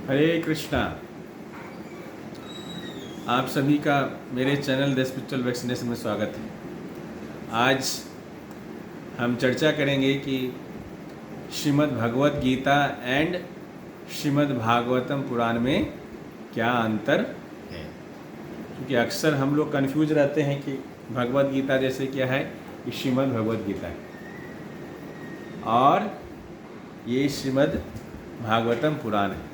हरे कृष्णा। आप सभी का मेरे चैनल द स्पिरिचुअल वैक्सीनेशन में स्वागत है। आज हम चर्चा करेंगे कि श्रीमद् भगवत गीता एंड श्रीमद् भागवतम पुराण में क्या अंतर है, क्योंकि अक्सर हम लोग कंफ्यूज रहते हैं कि भगवत गीता जैसे क्या है, ये श्रीमद् भगवत गीता है और ये श्रीमद् भागवतम पुराण है।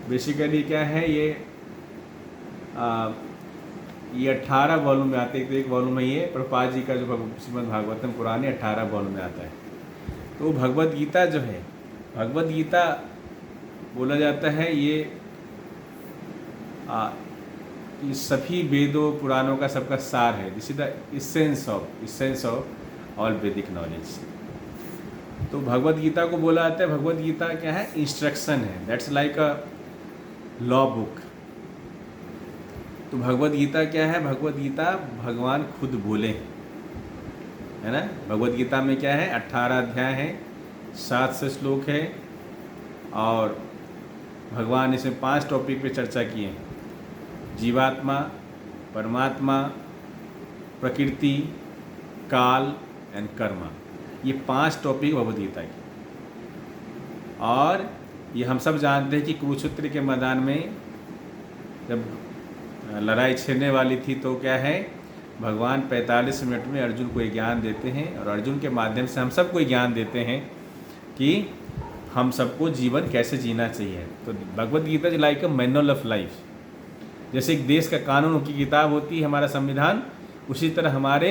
बेसिकली क्या है, ये 18 वॉल्यूम में आते हैं। तो एक वॉल्यूम है ये प्रभुपाद जी का जो श्रीमद् भागवतम पुराण है, 18 वॉल्यूम में आता है। तो भगवत गीता जो है, भगवत गीता बोला जाता है ये सभी वेदों पुराणों का सबका सार है। This is the essence of all वैदिक नॉलेज। तो भगवत गीता को बोला जाता है, भगवत गीता क्या है, इंस्ट्रक्शन है। That's like a law book. तो भगवत गीता क्या है, भगवत गीता भगवान खुद बोले, है ना। भगवत गीता में क्या है, 18 अध्याय हैं, 700 श्लोक है और भगवान इसमें 5 टॉपिक पे चर्चा किए हैं: जीवात्मा, परमात्मा, प्रकृति, काल एंड कर्मा। ये 5 टॉपिक भगवत गीता की। और ये हम सब जानते हैं कि कुरुक्षेत्र के मैदान में जब लड़ाई छिड़ने वाली थी तो क्या है, भगवान 45 मिनट में अर्जुन को ज्ञान देते हैं और अर्जुन के माध्यम से हम सबको ज्ञान देते हैं कि हम सबको जीवन कैसे जीना चाहिए। तो Bhagavad Gita is like a manual of life. जैसे एक देश का कानून की किताब होती है हमारा संविधान, उसी तरह हमारे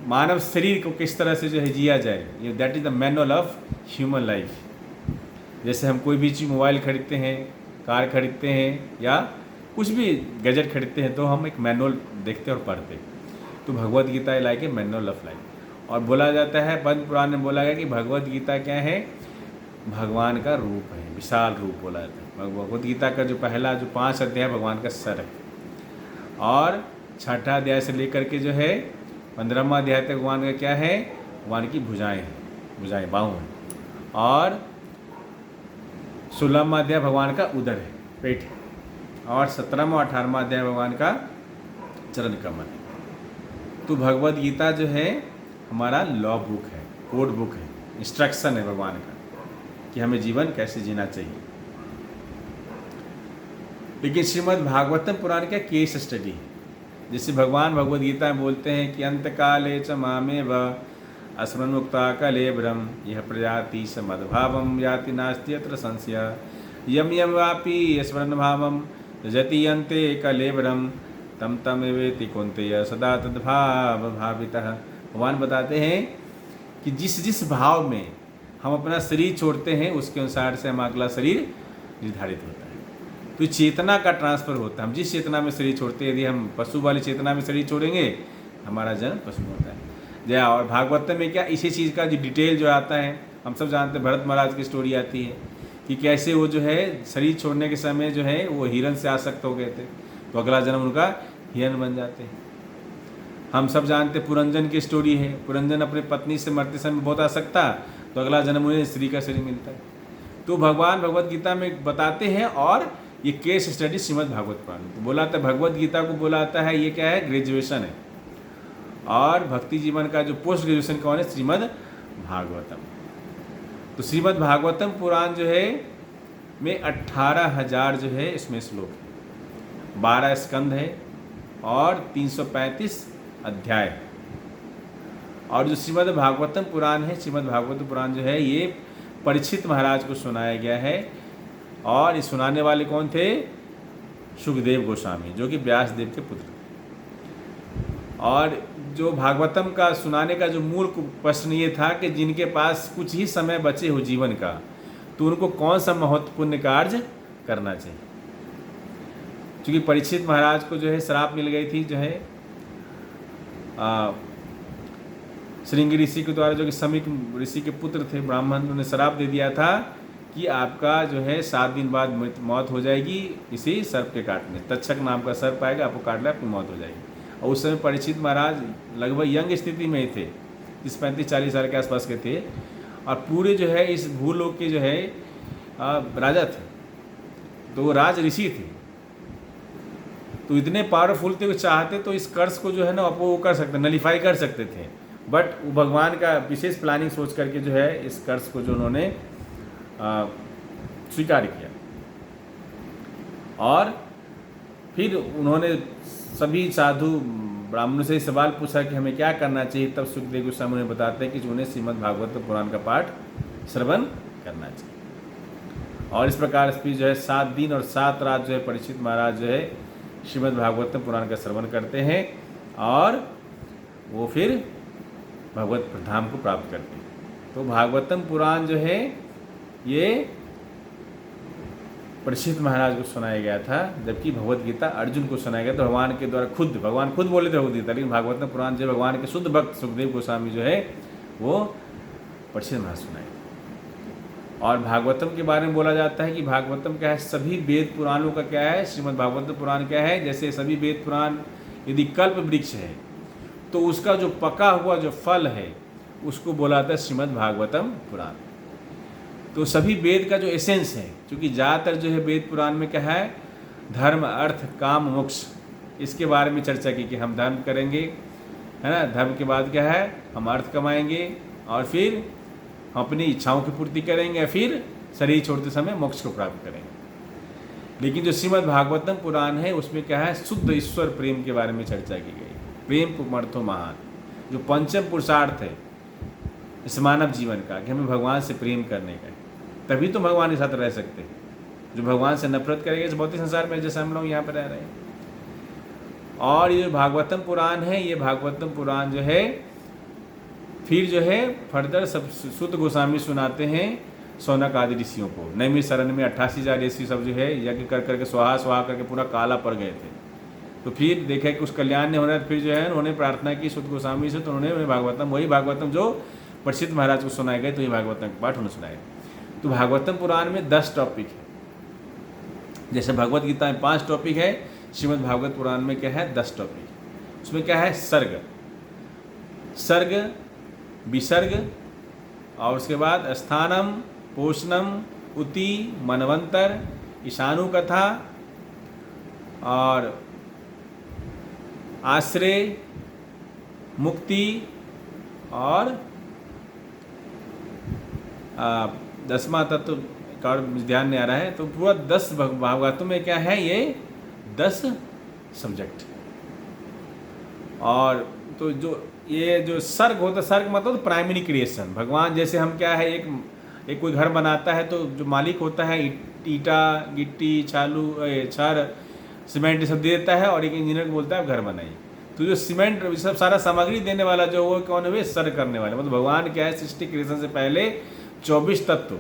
मानव शरीर को किस तरह से जो है जिया जाए, ये that is the manual of human life. जैसे हम कोई भी चीज़, मोबाइल खरीदते हैं, कार खरीदते हैं या कुछ भी गैजेट खरीदते हैं तो हम एक मैनुअल देखते और पढ़ते हैं। तो Bhagavad Gita like a manual of life. और बोला जाता है, पद्म पुराण में बोला गया कि भगवत गीता क्या है, भगवान का रूप है, विशाल रूप बोला जाता है। भगवत गीता का जो पहला जो 5 अध्याय भगवान का सर है और 6ठा अध्याय से लेकर के जो है 15वां अध्याय तक भगवान का क्या है, भगवान की भुजाएँ हैं, भुजाएँ बाहु हैं। और 16वां अध्याय भगवान का उदर है, पेट है। और 17वां 18वां अध्याय भगवान का चरण कमल है। तो भगवत गीता जो है हमारा लॉ बुक है, कोड बुक है, इंस्ट्रक्शन है भगवान का कि हमें जीवन कैसे जीना चाहिए। लेकिन श्रीमद् भागवतम पुराण का केस स्टडी है। जैसे भगवान भगवत गीता में बोलते हैं कि अंतकाले च मामेव अस्मन्मुक्ता कलेबरम यह प्रजाति स मद्भावम याति नास्ति अत्र संशय यम यम वापि स्मरण भावम जति अंते कलेबरम तम तम एवेति कौन्तेय सदा तद्भाव भावितः। भगवान बताते हैं कि जिस जिस भाव में हम अपना शरीर छोड़ते हैं उसके अनुसार से हम अगला शरीर निर्धारित होता है। तो चेतना का ट्रांसफर होता है। हम जिस चेतना में शरीर छोड़ते हैं, यदि हम पशु वाली चेतना में शरीर छोड़ेंगे, हमारा जन्म पशु होता है। जय। और भागवत में क्या इसी चीज़ का जो डिटेल जो आता है, हम सब जानते हैं, भरत महाराज की स्टोरी आती है कि कैसे वो जो है शरीर छोड़ने के समय जो है वो हिरण से आसक्त हो गए थे, तो अगला जन्म उनका हिरण बन जाते हैं। हम सब जानते हैं पुरंजन की स्टोरी है, पुरंजन अपने पत्नी से मरते समय बहुत आसक्त था, तो अगला जन्म उन्हें स्त्री का शरीर मिलता है। तो भगवान भगवत गीता में बताते हैं और ये केस स्टडी श्रीमद् भागवत पुराण तो बोला था। भगवत गीता को बोला जाता है ये क्या है, ग्रेजुएशन है। और भक्ति जीवन का जो पोस्ट ग्रेजुएशन कौन है, श्रीमद् भागवतम। तो श्रीमद् भागवतम पुराण जो है में 18,000 जो है इसमें श्लोक है, 12 स्कंद है और 335 अध्याय। और जो श्रीमद् भागवतम पुराण है, श्रीमद् भागवतम पुराण जो है ये परीक्षित महाराज को सुनाया गया है। और ये सुनाने वाले कौन थे, सुखदेव गोस्वामी, जो कि व्यास देव के पुत्र। और जो भागवतम का सुनाने का जो मूल प्रश्न ये था कि जिनके पास कुछ ही समय बचे हो जीवन का, तो उनको कौन सा महत्वपूर्ण कार्य करना चाहिए। क्योंकि परीक्षित महाराज को जो है श्राप मिल गई थी, जो है श्रृंगी ऋषि के द्वारा, जो कि समीक ऋषि के पुत्र थे ब्राह्मण, उन्होंने श्राप दे दिया था कि आपका जो है 7 दिन बाद मौत हो जाएगी इसी सर्प के काटने। तक्षक नाम का सर्प आएगा, आपको काट ले, आपकी मौत हो जाएगी। और उस समय परीक्षित महाराज लगभग यंग स्थिति में ही थे, 35-40 साल के आसपास के थे। और पूरे जो है इस भूलोक के जो है राजा थे, तो वो राज ऋषि थे, तो इतने पावरफुल थे, वो चाहते तो इस कर्ज को जो है ना वो कर सकते, नलीफाई कर सकते थे, बट वो भगवान का विशेष प्लानिंग सोच करके जो है इस कर्ज को जो उन्होंने स्वीकार किया। और फिर उन्होंने सभी साधु ब्राह्मणों से सवाल पूछा कि हमें क्या करना चाहिए। तब सुखदेव गोस्वामी उन्हें बताते हैं कि उन्हें श्रीमद् भागवत पुराण का पाठ श्रवण करना चाहिए। और इस प्रकार से जो है 7 दिन और 7 रात जो है परीक्षित महाराज जो है श्रीमद् भागवत पुराण का श्रवण करते हैं और वो फिर भगवत धाम को प्राप्त करते हैं। तो भागवतम पुराण जो है ये परीक्षित महाराज को सुनाया गया था, जबकि भगवत गीता अर्जुन को सुनाया गया। तो भगवान के द्वारा भगवान खुद बोले थे भगवत गीता, लेकिन भागवतम पुराण जो भगवान के शुद्ध भक्त सुखदेव गोस्वामी जो है वो परीक्षित महाराज सुनाए। और भागवतम के बारे में बोला जाता है कि भागवतम क्या है, सभी वेद पुराणों का क्या है, श्रीमद् भागवतम पुराण क्या है, जैसे सभी वेद पुराण यदि कल्प वृक्ष है तो उसका जो पका हुआ जो फल है उसको बोला जाता है श्रीमद् भागवतम पुराण। तो सभी वेद का जो एसेंस है, क्योंकि ज़्यादातर जो है वेद पुराण में क्या है, धर्म अर्थ काम मोक्ष, इसके बारे में चर्चा की कि हम धर्म करेंगे, है ना, धर्म के बाद क्या है हम अर्थ कमाएंगे और फिर हम अपनी इच्छाओं की पूर्ति करेंगे, फिर शरीर छोड़ते समय मोक्ष को प्राप्त करेंगे। लेकिन जो श्रीमद् भागवतम पुराण है उसमें क्या है, शुद्ध ईश्वर प्रेम के बारे में चर्चा की गई। प्रेम पुमर्थो महान, जो पंचम पुरुषार्थ है इस मानव जीवन का, कि हमें भगवान से प्रेम करने का है, तभी तो भगवान के साथ रह सकते हैं। जो भगवान से नफरत करेगा इस भौतिक संसार में, जैसे हम लोग यहाँ पर रह रहे हैं। और ये भागवतम पुराण है, ये भागवतम पुराण जो है फिर जो है फर्दर सब सुत गोस्वामी सुनाते हैं सौनक आदि ऋषियों को। नैमी शरण में 88,000 ऋषि सब जो है यज्ञ कर करके स्वाहा स्वाहा करके पूरा काला पड़ गए थे। तो फिर देखे कि उस कल्याण ने होना, फिर जो है उन्होंने प्रार्थना की सुत गोस्वामी से, तो उन्होंने भागवतम, वही भागवतम जो परीक्षित महाराज को सुनाए गए, तो ये भागवतम के पाठ उन्हें सुनाए। तो भागवतम पुराण में 10 टॉपिक है, जैसे भगवत गीता में 5 टॉपिक है, श्रीमद् भागवत पुराण में क्या है 10 टॉपिक। उसमें क्या है, सर्ग, सर्ग विसर्ग, और उसके बाद स्थानम पोषणम उति मनवंतर ईशानु कथा और आश्रय मुक्ति और 10वां तत्व का ध्यान नहीं आ रहा है। तो पूरा 10 भागवतों में क्या है, ये 10 सब्जेक्ट। और तो जो ये जो सर्ग होता है, सर्ग मतलब प्राइमरी क्रिएशन, भगवान जैसे हम क्या है, एक कोई घर बनाता है तो जो मालिक होता है ईटा गिट्टी छालू छड़ सीमेंट सब दे देता है, और एक इंजीनियर को बोलता है घर बनाइए। तो जो सीमेंट सब सारा सामग्री देने वाला जो वो कौन है, सर्ग करने वाले। मतलब भगवान क्या है, सृष्टि क्रिएशन से पहले 24 तत्व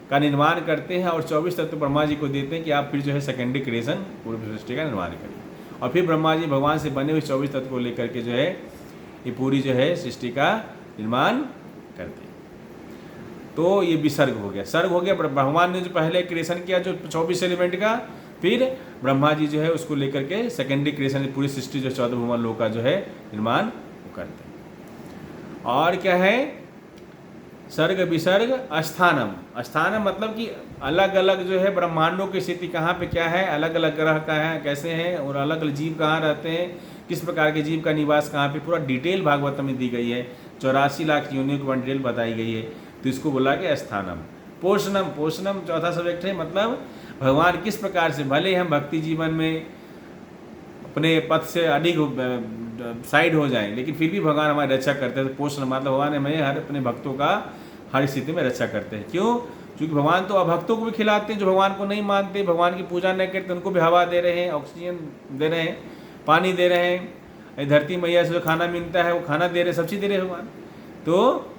का निर्माण करते हैं और 24 तत्व ब्रह्मा जी को देते हैं कि आप फिर जो है सेकेंडरी क्रिएशन पूरी सृष्टि का निर्माण करिए। और फिर ब्रह्मा जी भगवान से बने हुए 24 तत्व को लेकर के जो है ये पूरी जो है सृष्टि का निर्माण करते हैं। तो ये विसर्ग हो गया, सर्ग हो गया। भगवान ने जो पहले क्रिएशन किया जो 24 एलिमेंट का, फिर ब्रह्मा जी जो है उसको लेकर के सेकेंडरी क्रिएशन पूरी सृष्टि जो 14 भुवन लोक का जो है निर्माण करते हैं। और क्या है, सर्ग विसर्ग अस्थानम, अस्थानम मतलब कि अलग अलग जो है ब्रह्मांडों की स्थिति कहाँ पे क्या है, अलग अलग ग्रह का है कैसे हैं, और अलग अलग जीव कहाँ रहते हैं, किस प्रकार के जीव का निवास कहाँ पे, पूरा डिटेल भागवत में दी गई है। 84 लाख योनियों को डिटेल बताई गई है। तो इसको बोला कि अस्थानम। पोषणम, पोषणम चौथा सब्जेक्ट है, मतलब भगवान किस प्रकार से, भले हम भक्ति जीवन में अपने पथ से अधिक साइड हो जाएं, लेकिन फिर भी भगवान हमारी रक्षा करते हैं। तो पोषण मतलब भगवान हमें हर अपने भक्तों का हर स्थिति में रक्षा करते हैं। क्यों? क्योंकि भगवान तो अभक्तों को भी खिलाते हैं, जो भगवान को नहीं मानते, भगवान की पूजा नहीं करते, उनको भी हवा दे रहे हैं, ऑक्सीजन दे रहे हैं, पानी दे रहे हैं, धरती मैया से जो खाना मिलता है वो खाना दे रहे हैं, सब चीज़ दे रहे हैं भगवान। तो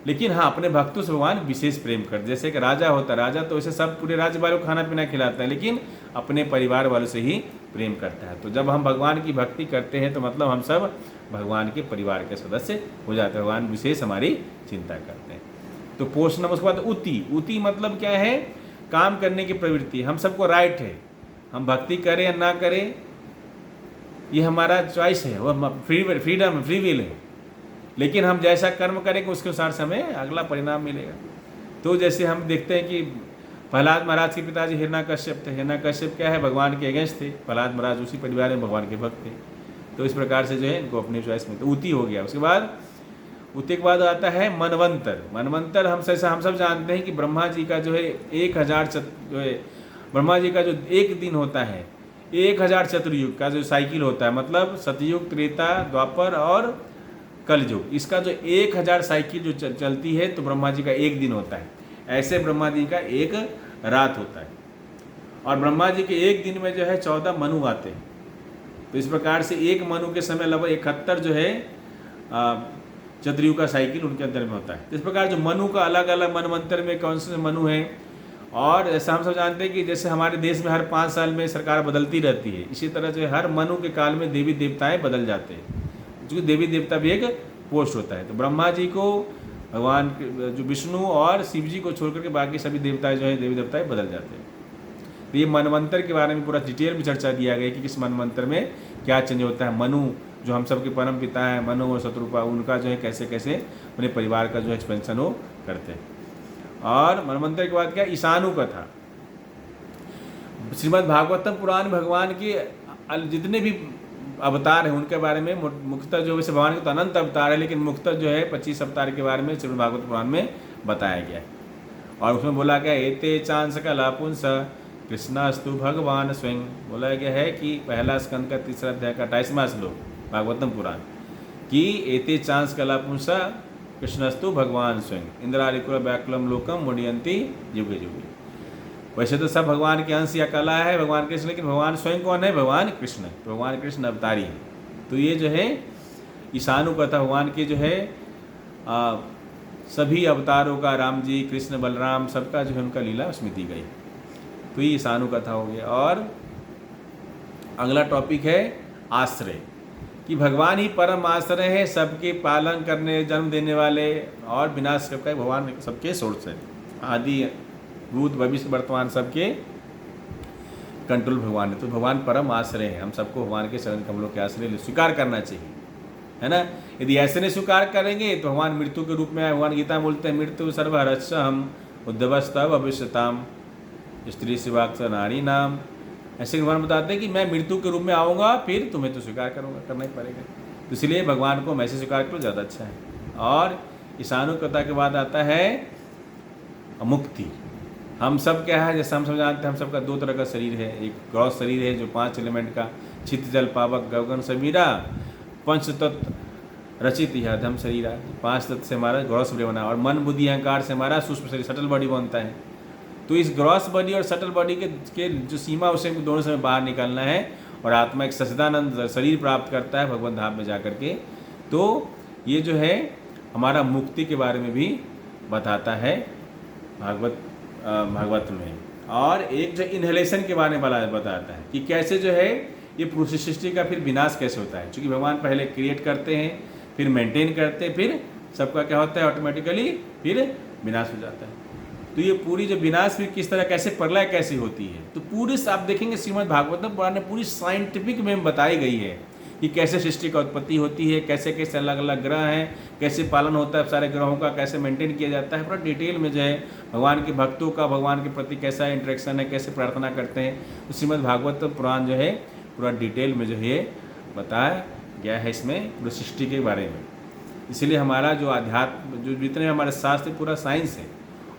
लेकिन हाँ, अपने भक्तों से भगवान विशेष प्रेम करते। जैसे कि राजा होता है, राजा तो वैसे सब पूरे राज्य वालों को खाना पीना खिलाता है, लेकिन अपने परिवार वालों से ही प्रेम करता है। तो जब हम भगवान की भक्ति करते हैं तो मतलब हम सब भगवान के परिवार के सदस्य हो जाते हैं, भगवान विशेष हमारी चिंता करते हैं। तो पोषण, उसके बाद उति, उति मतलब क्या है, काम करने की प्रवृत्ति। हम सबको राइट है, हम भक्ति करें या ना करें ये हमारा चॉइस है, वो फ्रीडम फ्री विल है, लेकिन हम जैसा कर्म करेंगे उसके अनुसार से हमें अगला परिणाम मिलेगा। तो जैसे हम देखते हैं कि प्रहलाद महाराज के पिताजी हिरण्यकश्यप थे। हिरण्यकश्यप क्या है, भगवान के अगेंस्ट थे। प्रहलाद महाराज उसी परिवार में भगवान के भक्त थे। तो इस प्रकार से जो है इनको अपनी चॉइस में, तो ऊती हो गया। उसके बाद ऊती के बाद आता है मनवंतर। मनवंतर हम सब जानते हैं कि ब्रह्मा जी का जो है 1000 जो है ब्रह्मा जी का जो एक दिन होता है 1000 चतुर्युग का जो साइकिल होता है, मतलब सतयुग, त्रेता, द्वापर और कलयुग, इसका जो 1000 साइकिल जो चलती है तो ब्रह्मा जी का एक दिन होता है। ऐसे ब्रह्मा जी का एक रात होता है और ब्रह्मा जी के एक दिन में जो है 14 मनु आते हैं। तो इस प्रकार से एक मनु के समय लगभग 71 जो है चतुर्युग का साइकिल उनके अंदर में होता है। इस प्रकार जो मनु का अलग अलग मनवंतर में कौन से मनु हैं, और ऐसा हम सब जानते हैं कि जैसे हमारे देश में हर 5 साल में सरकार बदलती रहती है, इसी तरह जो हर मनु के काल में देवी देवताएं बदल जाते हैं, क्योंकि देवी देवता भी एक पोस्ट होता है। तो ब्रह्मा जी को भगवान जो विष्णु और शिव जी को छोड़ करके बाकी सभी देवताएं जो है देवी देवताएं बदल जाते हैं। तो ये मनवंतर के बारे में पूरा डिटेल में चर्चा किया गया कि किस मनवंतर में क्या चेंज होता है। मनु जो हम सबके परम पिता हैं, मनु और शत्रुपा, उनका जो है कैसे कैसे अपने परिवार का जो एक्सपेंशन वो करते हैं। और मनवंतर के बाद क्या, ईशानु कथा। श्रीमद् भागवतम पुराण भगवान के जितने भी अवतार हैं उनके बारे में मुख्यतः जो वैसे भगवान के तो अनंत अवतार है, लेकिन मुख्यतः जो है 25 अवतार के बारे में श्रीमद् भागवत पुराण में बताया गया है। और उसमें बोला गया एते चांस कला पुंस कृष्णास्तु भगवान स्वयं। बोला गया है कि पहला स्कंद का 3रा अध्याय का 28वां श्लोक भागवतम पुराण कि एते चांस कला पुंस कृष्णस्तु भगवान स्वयं इंद्रारिकुल व्याकुलम लोकम मुनियंती युगे युगे। वैसे तो सब भगवान के अंश या कला है भगवान कृष्ण, लेकिन भगवान स्वयं कौन है, भगवान कृष्ण। तो भगवान कृष्ण अवतारी है। तो ये जो है ईशानु कथा भगवान के जो है सभी अवतारों का, राम जी, कृष्ण, बलराम, सबका जो है उनका लीला उसमें दी गई। तो ये ईशानु कथा हो गया। और अगला टॉपिक है आश्रय, कि भगवान ही परम आश्रय है, सबके पालन करने, जन्म देने वाले और विनाश का भगवान सबके सोर्स है। आदि भूत भविष्य वर्तमान सबके कंट्रोल भगवान है। तो भगवान परम आश्रय है। हम सबको भगवान के चरण कमलों के आश्रय स्वीकार करना चाहिए, है ना। यदि ऐसे नहीं स्वीकार करेंगे तो भगवान मृत्यु के रूप में आए। भगवान गीता बोलते हैं मृत्यु सर्वहरश्च हम उद्धवस्तव भविष्यताम स्त्री शिवाक्ष नारी नाम। ऐसे भगवान बताते हैं कि मैं मृत्यु के रूप में आऊँगा, फिर तुम्हें तो स्वीकार करूँगा, करना ही पड़ेगा। तो इसलिए भगवान को मैं से स्वीकार करो ज़्यादा अच्छा है। और ईशानु कथा के बाद आता है मुक्ति। हम सब क्या है, जैसे हम सब जानते हैं, हम सबका 2 तरह का शरीर है। एक ग्रॉस शरीर है जो 5 एलिमेंट का, चित्त जल पावक गगन समीरा, पंच तत्व रचित यह धम शरीरा। 5 तत्व से हमारा ग्रॉस बॉडी बना, और मन बुद्धि अहंकार से हमारा सूक्ष्म शरीर सटल बॉडी बनता है। तो इस ग्रॉस बॉडी और सटल बॉडी के जो सीमा, उसे दोनों से बाहर निकलना है और आत्मा एक सच्चिदानंद शरीर प्राप्त करता है भगवत धाम में जा करके। तो ये जो है हमारा मुक्ति के बारे में भी बताता है भागवत में। और एक जो इनहेलेशन के बारे में बताता है कि कैसे जो है ये पुरुष सृष्टि का फिर विनाश कैसे होता है। क्योंकि भगवान पहले क्रिएट करते हैं, फिर मेंटेन करते हैं, फिर सबका क्या होता है ऑटोमेटिकली फिर विनाश हो जाता है। तो ये पूरी जो विनाश फिर किस तरह, कैसे प्रलय कैसी होती है, तो पूरी आप देखेंगे श्रीमद् भागवतम पुराण में पूरी साइंटिफिक में बताई गई है कि कैसे सृष्टि का उत्पत्ति होती है, कैसे कैसे अलग अलग ग्रह हैं, कैसे पालन होता है सारे ग्रहों का, कैसे मेंटेन किया जाता है। पूरा डिटेल में जो है भगवान के भक्तों का भगवान के प्रति कैसा इंटरेक्शन है, कैसे प्रार्थना करते हैं, तो श्रीमद् भागवत पुराण जो है पूरा डिटेल में जो है बताया गया है इसमें पूरी सृष्टि के बारे में। इसीलिए हमारा जो अध्यात्म, जो जितने हमारे शास्त्र, पूरा साइंस है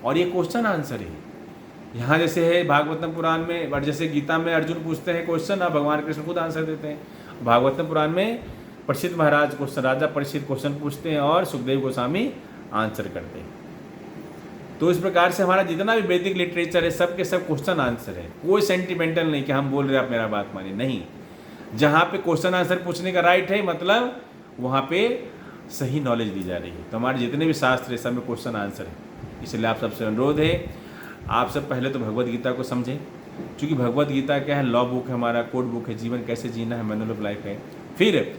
और ये क्वेश्चन आंसर है। यहाँ जैसे है भागवतम पुराण में, और जैसे गीता में अर्जुन पूछते हैं क्वेश्चन, अब भगवान कृष्ण खुद आंसर देते हैं। भागवतम पुराण में परीक्षित महाराज क्वेश्चन, राजा परीक्षित क्वेश्चन पूछते हैं और सुखदेव गोस्वामी आंसर करते हैं। तो इस प्रकार से हमारा जितना भी वैदिक लिटरेचर है सब के सब क्वेश्चन आंसर है। कोई सेंटिमेंटल नहीं कि हम बोल रहे हैं आप मेरा बात मानिए, नहीं। जहाँ पे क्वेश्चन आंसर पूछने का राइट है, मतलब वहाँ पे सही नॉलेज दी जा रही है। तो हमारे जितने भी शास्त्र है सब में क्वेश्चन आंसर है। इसलिए आप सबसे अनुरोध है, आप सब पहले तो भगवत गीता को समझें, क्योंकि भगवत गीता क्या है, लॉ बुक है, हमारा कोड बुक है, जीवन कैसे जीना है, मैनुअल ऑफ लाइफ है। फिर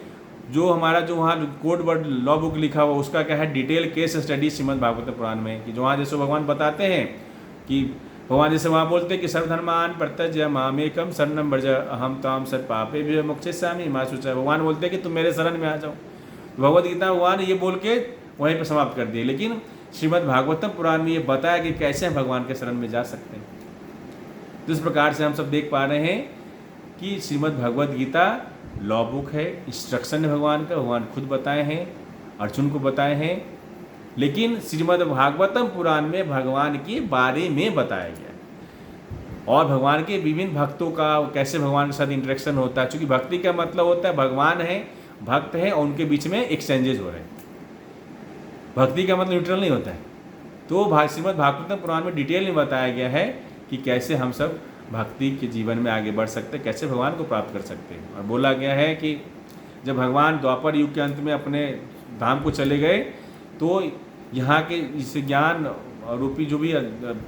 जो हमारा जो वहाँ कोड वर्ड लॉ बुक लिखा हुआ उसका क्या है, detail case study Shrimad Bhagavat Purana में, कि जो वहाँ जैसे भगवान बताते हैं कि भगवान जैसे वहाँ बोलते हैं कि सर्वधर्मान प्रत्यज मामेकम शरणम व्रज अहम ताम सत पापे भी मोक्षयिष्यामि मा शुचः। भगवान बोलते हैं कि तुम मेरे शरण में आ जाओ। भगवत गीता भगवान ये बोल के वहीं पर समाप्त कर दिए, लेकिन श्रीमद् भागवतम पुराण में ये बताया कि कैसे हम भगवान के शरण में जा सकते हैं। तो इस प्रकार से हम सब देख पा रहे हैं कि श्रीमद् भगवद गीता लॉ बुक है, इंस्ट्रक्शन है भगवान का, भगवान खुद बताए हैं, अर्जुन को बताए हैं। लेकिन श्रीमद् भागवतम पुराण में भगवान के बारे में बताया गया है और भगवान के विभिन्न भक्तों का कैसे भगवान के साथ इंटरेक्शन होता है। चूँकि भक्ति का मतलब होता है भगवान है, भक्त है और उनके बीच में एक्सचेंजेस हो रहे हैं। भक्ति का मतलब न्यूट्रल नहीं होता है। तो श्रीमद् भागवतम पुराण में डिटेल में बताया गया है कि कैसे हम सब भक्ति के जीवन में आगे बढ़ सकते हैं, कैसे भगवान को प्राप्त कर सकते हैं। और बोला गया है कि जब भगवान द्वापर युग के अंत में अपने धाम को चले गए तो यहाँ के इस ज्ञान रूपी जो भी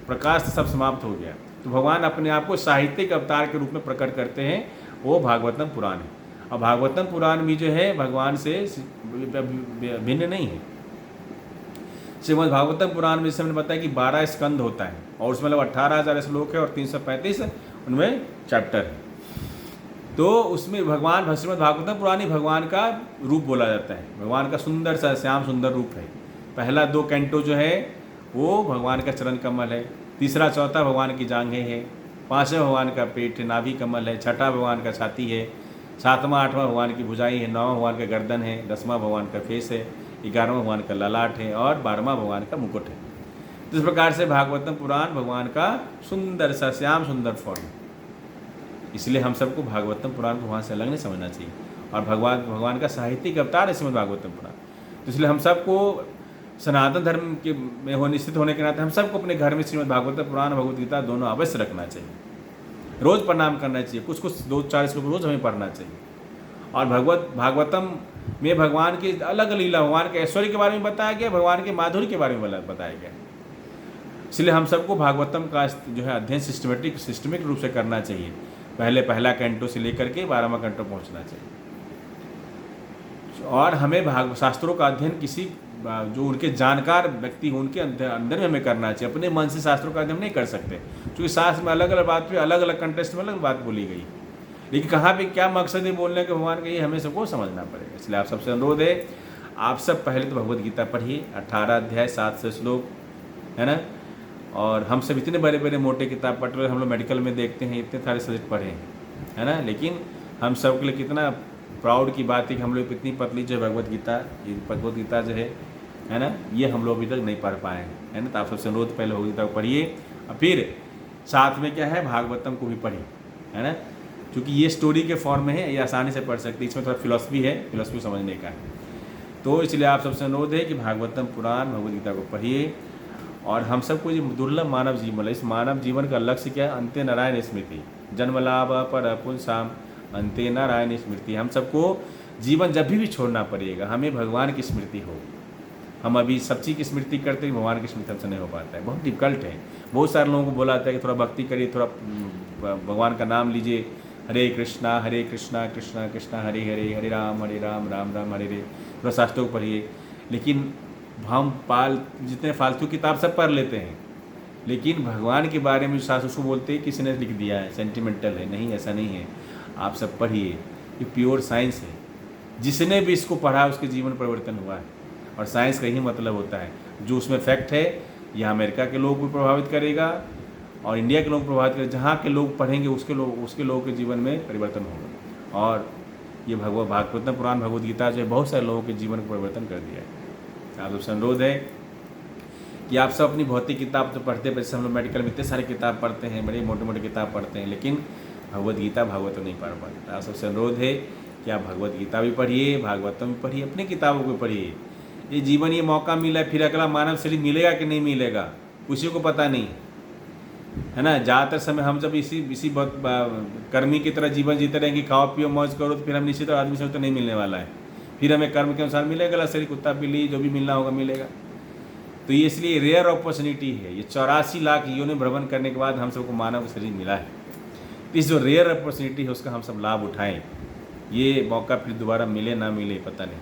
प्रकाश सब समाप्त हो गया। तो भगवान अपने आप को साहित्यिक अवतार के रूप में प्रकट करते हैं, वो भागवतम पुराण है। और भागवतम पुराण भी जो है भगवान से भिन्न नहीं है। श्रीमद् भागवतम पुराण में हमने बताया कि 12 स्कंद होता है और उसमें मतलब 18,000 श्लोक है और 335 उनमें चैप्टर है। तो उसमें भगवान श्रीमद् भागवतम पुराण ही भगवान का रूप बोला जाता है। भगवान का सुंदर सा श्याम सुंदर रूप है। पहला 2 कैंटो जो है वो भगवान का चरण कमल है, तीसरा चौथा भगवान की जांघें हैं, 5वां भगवान का पेट नाभि कमल है, 6वां भगवान का छाती है, 7वां 8वां भगवान की भुजाई है, 9वां भगवान का गर्दन है, 10वां भगवान का फेस है, 11वां भगवान का ललाट है और 12वां भगवान का मुकुट है। तो इस प्रकार से भागवतम पुराण भगवान का सुंदर सा श्याम सुंदर फॉर्म। इसलिए हम सबको भागवतम पुराण को वहाँ से अलग नहीं समझना चाहिए। और भगवान का साहित्यिक अवतार है श्रीमद् भागवतम पुराण। तो इसलिए हम सबको सनातन धर्म के में निश्चित होने के नाते हम सबको अपने घर में श्रीमद् भागवतम पुराण भगवद गीता दोनों अवश्य रखना चाहिए। रोज़ प्रणाम करना चाहिए, कुछ 2-4 श्लोक रोज़ हमें पढ़ना चाहिए। और भागवतम में भगवान की अलग लीला, भगवान के ऐश्वर्य के बारे में बताया गया, भगवान के माधुर्य के बारे में बताया गया। इसलिए हम सबको भागवतम का जो है अध्ययन सिस्टमिक रूप से करना चाहिए। पहला कैंटो से लेकर के 12वां कैंटो पहुंचना चाहिए। और हमें शास्त्रों का अध्ययन किसी जो उनके जानकार व्यक्ति हो उनके अंदर में हमें करना चाहिए। अपने मन से शास्त्रों का अध्ययन नहीं कर सकते, क्योंकि शास्त्र में अलग अलग बात पे अलग अलग कंटेस्ट में अलग बात बोली गई। लेकिन कहाँ पे क्या मकसद है बोलने के भगवान का, ये हमें सबको समझना पड़ेगा। इसलिए आप सबसे अनुरोध है, आप सब पहले तो भगवद गीता पढ़िए, 18 अध्याय 700 श्लोक है ना। और हम सब इतने बड़े बड़े मोटे किताब पढ़ रहे, हम लोग मेडिकल में देखते हैं इतने सारे सब्जेक्ट पढ़े हैं है ना। लेकिन हम सब के लिए कितना प्राउड की बात है कि हम लोग इतनी पतली जो है भगवद गीता जो है ना, ये हम लोग अभी तक नहीं पढ़ पाए है ना। तो आप सबसे अनुरोध पहले भगवद गीता को पढ़िए और फिर साथ में क्या है भागवतम को भी पढ़िए है ना, क्योंकि ये स्टोरी के फॉर्म में है, ये आसानी से पढ़ सकते हैं। इसमें थोड़ा फिलॉसफी है, फिलॉसफी समझने का है। तो इसलिए आप सबसे अनुरोध है कि भागवतम पुराण भगवद गीता को पढ़िए। और हम सबको ये दुर्लभ मानव जीवन है, इस मानव जीवन का लक्ष्य क्या है, अंत्य नारायण स्मृति, जन्म लाभ पर पुंसाम अंत्य नारायण स्मृति। हम सबको जीवन जब भी छोड़ना पड़ेगा, हमें भगवान की स्मृति हो। हम अभी सब चीज़ की स्मृति करते हैं, भगवान की स्मृति हमसे नहीं हो पाता है, बहुत डिफिकल्ट है। बहुत सारे लोगों को बोला जाता है कि थोड़ा भक्ति करिए, थोड़ा भगवान का नाम लीजिए, हरे कृष्णा कृष्णा कृष्णा हरे हरे, हरे राम राम राम हरे हरे, थोड़ा शास्त्रों को पढ़िए। लेकिन हम जितने फालतू किताब सब पढ़ लेते हैं, लेकिन भगवान के बारे में शास्त्र उसको बोलते हैं किसी ने लिख दिया है, सेंटिमेंटल है। नहीं, ऐसा नहीं है। आप सब पढ़िए, ये प्योर साइंस है। जिसने भी इसको पढ़ा उसके जीवन परिवर्तन हुआ है। और साइंस का ही मतलब होता है, जो उसमें फैक्ट है यह अमेरिका के लोग को प्रभावित करेगा और इंडिया के लोग प्रभावित करेगा। जहाँ के लोग पढ़ेंगे उसके लोगों के जीवन में परिवर्तन होगा। और ये भागवतम पुराण भगवद गीता जो है बहुत सारे लोगों के जीवन को परिवर्तन कर दिया है। आप सबसे अनुरोध है कि आप सब अपनी भौतिक किताब तो पढ़ते हैं, जैसे हम लोग मेडिकल में इतने सारे किताब पढ़ते हैं, बड़े मोटे मोटे किताब पढ़ते हैं, लेकिन भगवद गीता भागवतम नहीं पढ़ पाते। आप सबसे अनुरोध है कि आप भगवद गीता भी पढ़िए, भागवतम भी पढ़िए, अपनी किताबों को पढ़िए। ये जीवन ये मौका मिला है, फिर अगला मानव शरीर मिलेगा कि नहीं मिलेगा किसी को पता नहीं है ना। ज़्यादातर समय हम जब इसी कर्मी की तरह जीवन जीते रहेंगे, खाओ पियो मौज करो, तो फिर हम निश्चित आदमी से तो नहीं मिलने वाला है। फिर हमें कर्म के अनुसार मिलेगा शरीर, कुत्ता बिल्ली जो भी मिलना होगा मिलेगा। तो ये इसलिए रेयर अपॉर्चुनिटी है। ये 84 लाख योनि भ्रमण करने के बाद हम सबको मानव शरीर मिला है। तो इस जो रेयर अपॉर्चुनिटी है उसका हम सब लाभ उठाएं। ये मौका फिर दोबारा मिले ना मिले पता नहीं,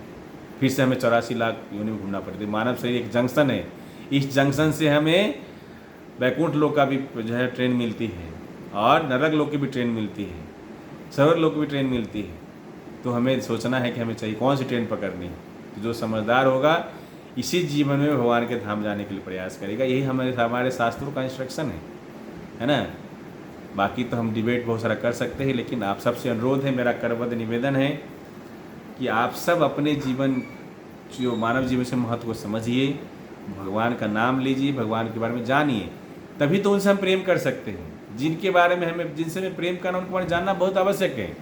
फिर से हमें 84 लाख योनि में घूमना पड़ता है। मानव शरीर एक जंक्शन है, इस जंक्शन से हमें वैकुंठ लोक का भी जो है ट्रेन मिलती है और नरक लोक की भी ट्रेन मिलती है, स्वर्ग लोक की भी ट्रेन मिलती है। तो हमें सोचना है कि हमें चाहिए कौन सी ट्रेन पकड़नी है। तो जो समझदार होगा इसी जीवन में भगवान के धाम जाने के लिए प्रयास करेगा। यही हमारे शास्त्रों का इंस्ट्रक्शन है ना। बाकी तो हम डिबेट बहुत सारा कर सकते हैं, लेकिन आप सबसे अनुरोध है, मेरा करबद्ध निवेदन है कि आप सब अपने जीवन, जो मानव जीवन से महत्व को समझिए, भगवान का नाम लीजिए, भगवान के बारे में जानिए, तभी तो उनसे हम प्रेम कर सकते हैं। जिनके बारे में हमें, जिनसे हमें प्रेम करना, उनके बारे में जानना बहुत आवश्यक है।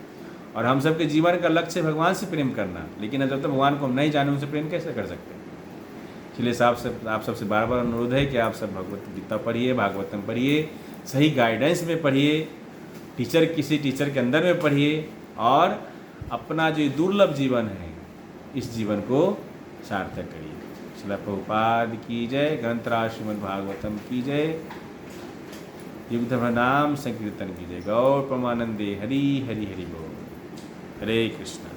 और हम सबके जीवन का लक्ष्य है भगवान से प्रेम करना, लेकिन जब तक भगवान को हम नहीं जाने, उनसे प्रेम कैसे कर सकते हैं। इसलिए आप सबसे बार बार अनुरोध है कि आप सब भगवत गीता पढ़िए, भागवतम पढ़िए, सही गाइडेंस में पढ़िए, किसी टीचर के अंदर में पढ़िए, और अपना जो दुर्लभ जीवन है, इस जीवन को सार्थक करिए। श्रील प्रभुपाद की जय, ग्रंथराज श्रीमद् भागवतम की जय, युग धर्म नाम संकीर्तन की जय। गौर परमानंदे हरि हरि हरि बोल। हरे कृष्ण।